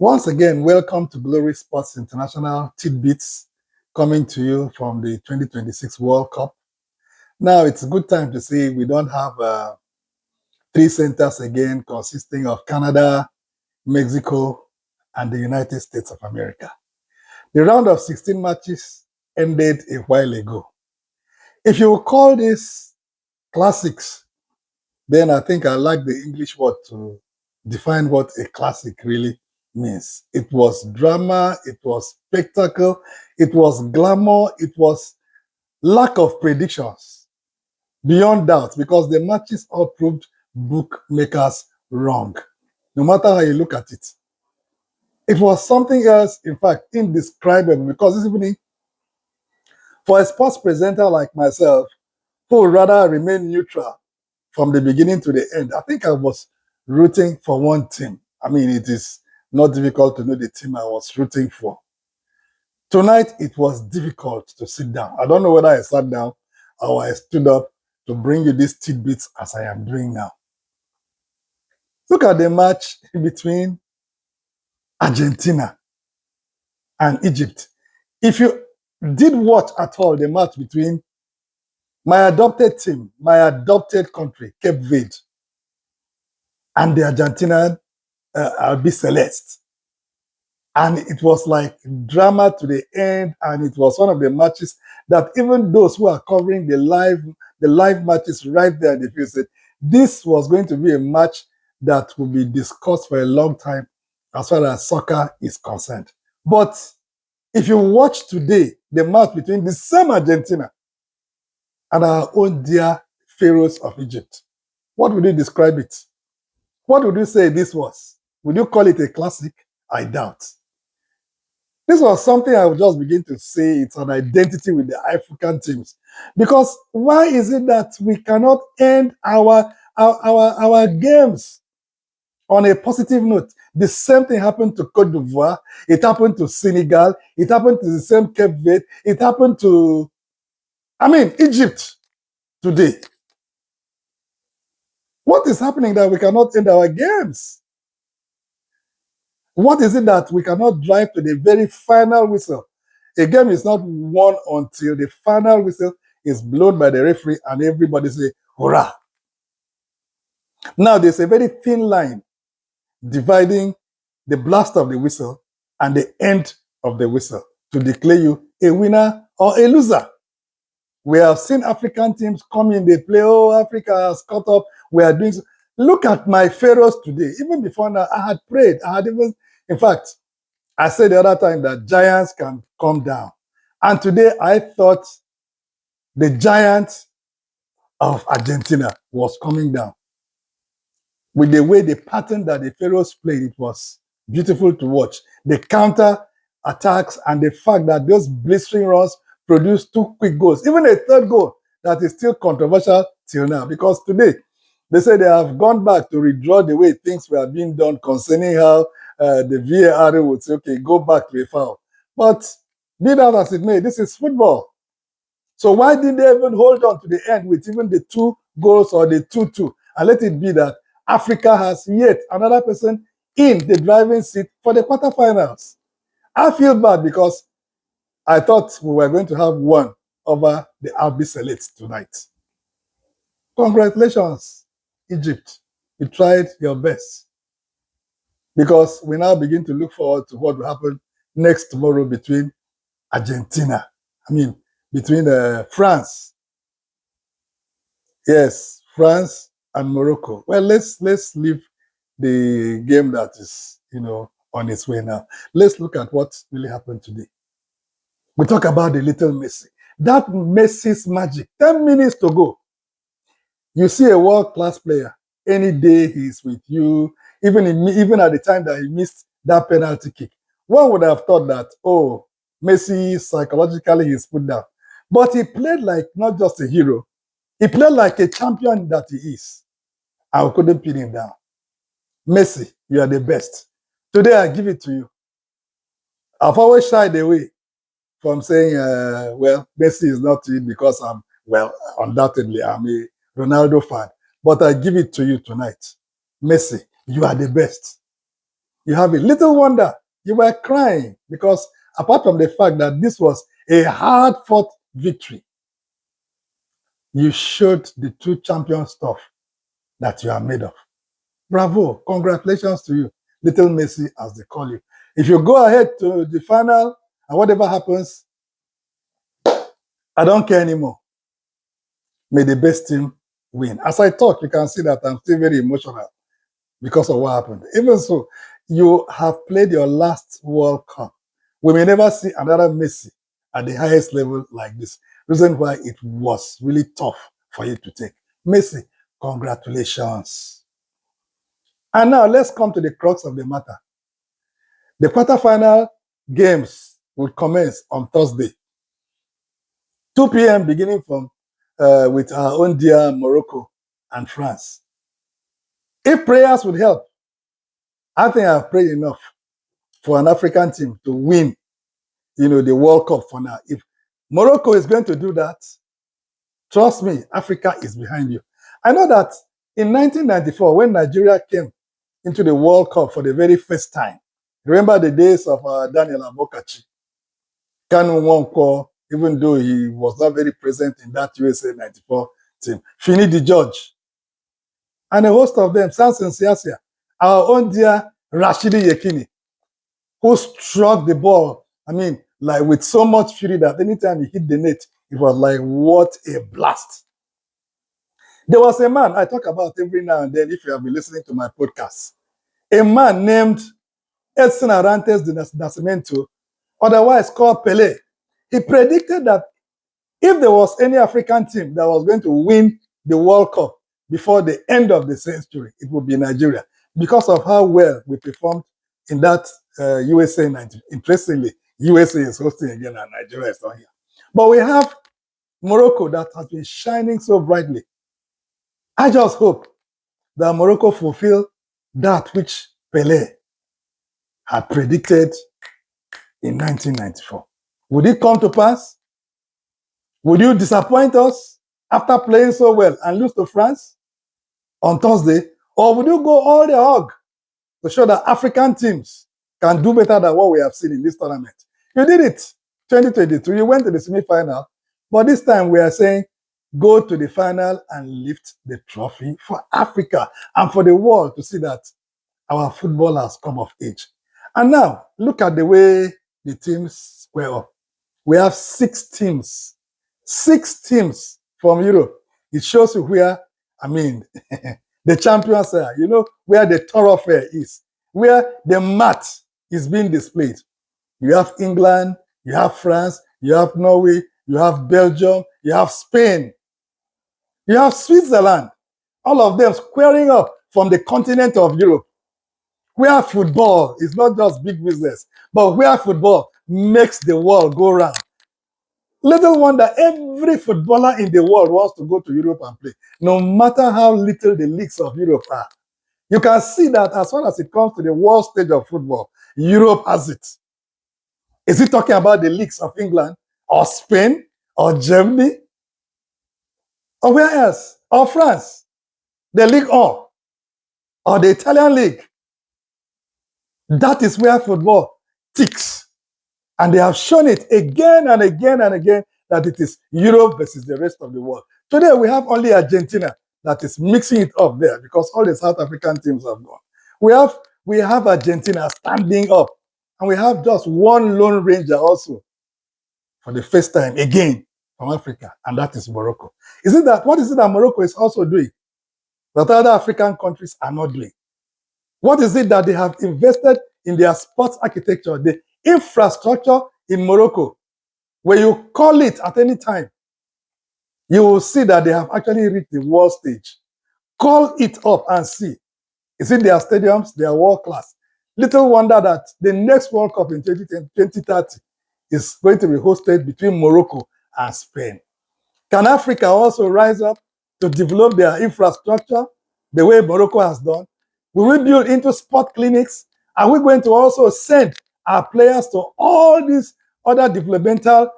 Once again, welcome to Glory Sports International Tidbits, coming to you from the 2026 World Cup. Now, it's a good time to see we don't have three centers again, consisting of Canada, Mexico, and the United States of America. The round of 16 matches ended a while ago. If you call this classics, then I think I like the English word to define what a classic really means. It was drama, it was spectacle, it was glamour, it was lack of predictions, beyond doubt, because the matches all proved bookmakers wrong, no matter how you look at it. It was something else, in fact, indescribable, because this evening, for a sports presenter like myself, who would rather remain neutral from the beginning to the end, I think I was rooting for one team. I mean, it is not difficult to know the team I was rooting for. Tonight, it was difficult to sit down. I don't know whether I sat down or I stood up to bring you these tidbits as I am doing now. Look at the match between Argentina and Egypt. If you did watch at all the match between my adopted team, my adopted country, Cape Verde, and the Argentinian Albi Celeste. And it was like drama to the end, and it was one of the matches that even those who are covering the live matches right there in the field said this was going to be a match that will be discussed for a long time as far as soccer is concerned. But if you watch today the match between the same Argentina and our own dear Pharaohs of Egypt, what would you describe it? What would you say this was? Would you call it a classic? I doubt. This was something I would just begin to say it's an identity with the African teams. Because why is it that we cannot end our games on a positive note? The same thing happened to Cote d'Ivoire. It happened to Senegal. It happened to the same Cape Verde. It happened to, Egypt today. What is happening that we cannot end our games? What is it that we cannot drive to the very final whistle? A game is not won until the final whistle is blown by the referee and everybody say, hurrah. Now, there's a very thin line dividing the blast of the whistle and the end of the whistle to declare you a winner or a loser. We have seen African teams come in, they play, oh, Africa has caught up, we are doing so. Look at my Pharaohs today. Even before now, I had prayed. In fact, I said the other time that giants can come down. And today I thought the giant of Argentina was coming down. With the way, the pattern that the Pharaohs played, it was beautiful to watch. The counter attacks and the fact that those blistering runs produced two quick goals. Even a third goal that is still controversial till now. Because today, they say they have gone back to redraw the way things were being done concerning how the VAR would say, okay, go back to a foul. But be that as it may, this is football. So why didn't they even hold on to the end with even the 2 goals or the 2-2 and let it be that Africa has yet another person in the driving seat for the quarterfinals? I feel bad because I thought we were going to have one over the Albi Celeste tonight. Congratulations, Egypt. You tried your best. Because we now begin to look forward to what will happen next tomorrow between between France. Yes, France and Morocco. Well, let's leave the game that is, on its way now. Let's look at what really happened today. We talk about the little Messi. That Messi's magic, 10 minutes to go. You see a world-class player, any day he's with you, even at the time that he missed that penalty kick. One would have thought that, oh, Messi, psychologically, he's put down. But he played like not just a hero. He played like a champion that he is. I couldn't pin him down. Messi, you are the best. Today, I give it to you. I've always shied away from saying, well, Messi is not it because undoubtedly, I'm a Ronaldo fan. But I give it to you tonight. Messi, you are the best. you have it. Little wonder you were crying because apart from the fact that this was a hard-fought victory, you showed the true champion stuff that you are made of. Bravo. Congratulations to you, little Messi, as they call you. If you go ahead to the final and whatever happens, I don't care anymore. May the best team win. As I talk, you can see that I'm still very emotional because of what happened. Even so, you have played your last World Cup. We may never see another Messi at the highest level like this. Reason why it was really tough for you to take. Messi, congratulations. And now let's come to the crux of the matter. The quarterfinal games will commence on Thursday. 2 p.m. beginning from with our own dear Morocco and France. If prayers would help, I think I've prayed enough for an African team to win, the World Cup for now. If Morocco is going to do that, trust me, Africa is behind you. I know that in 1994, when Nigeria came into the World Cup for the very first time, remember the days of Daniel Amokachi, Kanu Nwankwo, even though he was not very present in that USA 94 team, Finidi George, and a host of them, Samson Siasia, our own dear Rashidi Yekini, who struck the ball, like with so much fury that anytime he hit the net, it was like, what a blast. There was a man I talk about every now and then, if you have been listening to my podcast, a man named Edson Arantes de Nascimento, otherwise called Pele. He predicted that if there was any African team that was going to win the World Cup before the end of the century, it would be Nigeria, because of how well we performed in that USA 90. Interestingly, USA is hosting again and Nigeria is not here. But we have Morocco that has been shining so brightly. I just hope that Morocco fulfill that which Pele had predicted in 1994. Would it come to pass? Would you disappoint us after playing so well and lose to France on Thursday? Or would you go all the hog to show that African teams can do better than what we have seen in this tournament? You did it, 2022. You went to the semi-final. But this time we are saying, go to the final and lift the trophy for Africa and for the world to see that our football has come of age. And now, look at the way the teams square up. We have 6 teams. 6 teams from Europe. It shows you where, the champions are, where the thoroughfare is, where the mat is being displayed. You have England, you have France, you have Norway, you have Belgium, you have Spain, you have Switzerland, all of them squaring up from the continent of Europe, where football is not just big business, but where football makes the world go round. Little wonder every footballer in the world wants to go to Europe and play, no matter how little the leagues of Europe are. You can see that as far as it comes to the world stage of football, Europe has it. Is he talking about the leagues of England or Spain or Germany? Or where else? Or France? The Ligue 1 or the Italian league? That is where football ticks. And they have shown it again and again and again that it is Europe versus the rest of the world. Today, we have only Argentina that is mixing it up there because all the South African teams have gone. We have Argentina standing up, and we have just one lone ranger also for the first time again from Africa, and that is Morocco. What is it that Morocco is also doing that other African countries are not doing? What is it that they have invested in their sports architecture, the infrastructure in Morocco? When you call it at any time, you will see that they have actually reached the world stage. Call it up and see. Is it their stadiums? They are world class. Little wonder that the next World Cup in 2030 is going to be hosted between Morocco and Spain. Can Africa also rise up to develop their infrastructure the way Morocco has done? Will we build into sport clinics? Are we going to also send our players to all these other developmental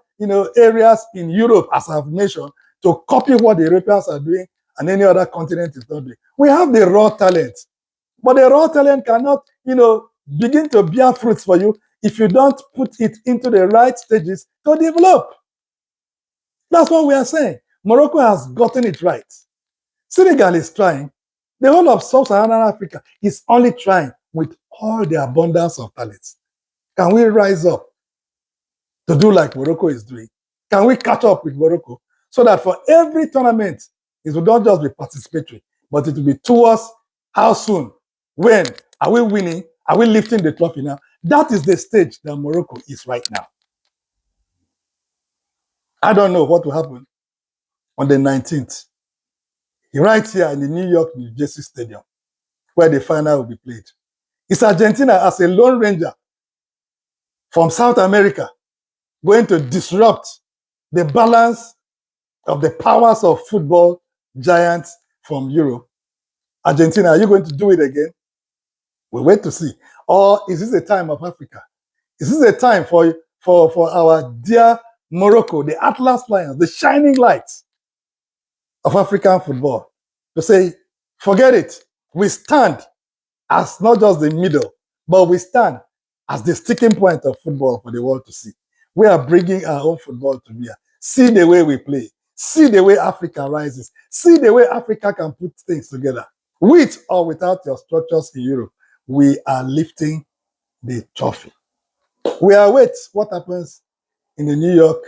areas in Europe, as I've mentioned, to copy what the Europeans are doing and any other continent is not doing? We have the raw talent, but the raw talent cannot, begin to bear fruits for you if you don't put it into the right stages to develop. That's what we are saying. Morocco has gotten it right. Senegal is trying. The whole of Sub-Saharan Africa is only trying with all the abundance of talents. Can we rise up to do like Morocco is doing? Can we catch up with Morocco so that for every tournament, it will not just be participatory, but it will be towards how soon, when, are we winning, are we lifting the trophy now? That is the stage that Morocco is right now. I don't know what will happen on the 19th, right here in the New York, New Jersey Stadium, where the final will be played. It's Argentina as a lone ranger from South America going to disrupt the balance of the powers of football giants from Europe. Argentina, are you going to do it again? We'll wait to see. Or is this a time of Africa? Is this a time for our dear Morocco, the Atlas Lions, the shining lights of African football, to say, forget it. We stand as not just the middle, but we stand as the sticking point of football for the world to see. We are bringing our own football to bear. See the way we play. See the way Africa rises. See the way Africa can put things together. With or without your structures in Europe, we are lifting the trophy. We await what happens in the New York,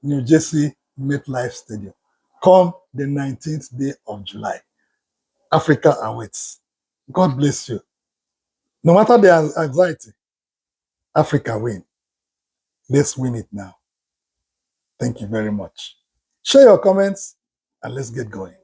New Jersey MetLife Stadium come the 19th day of July. Africa awaits. God bless you. No matter the anxiety, Africa win. Let's win it now. Thank you very much. Share your comments and let's get going.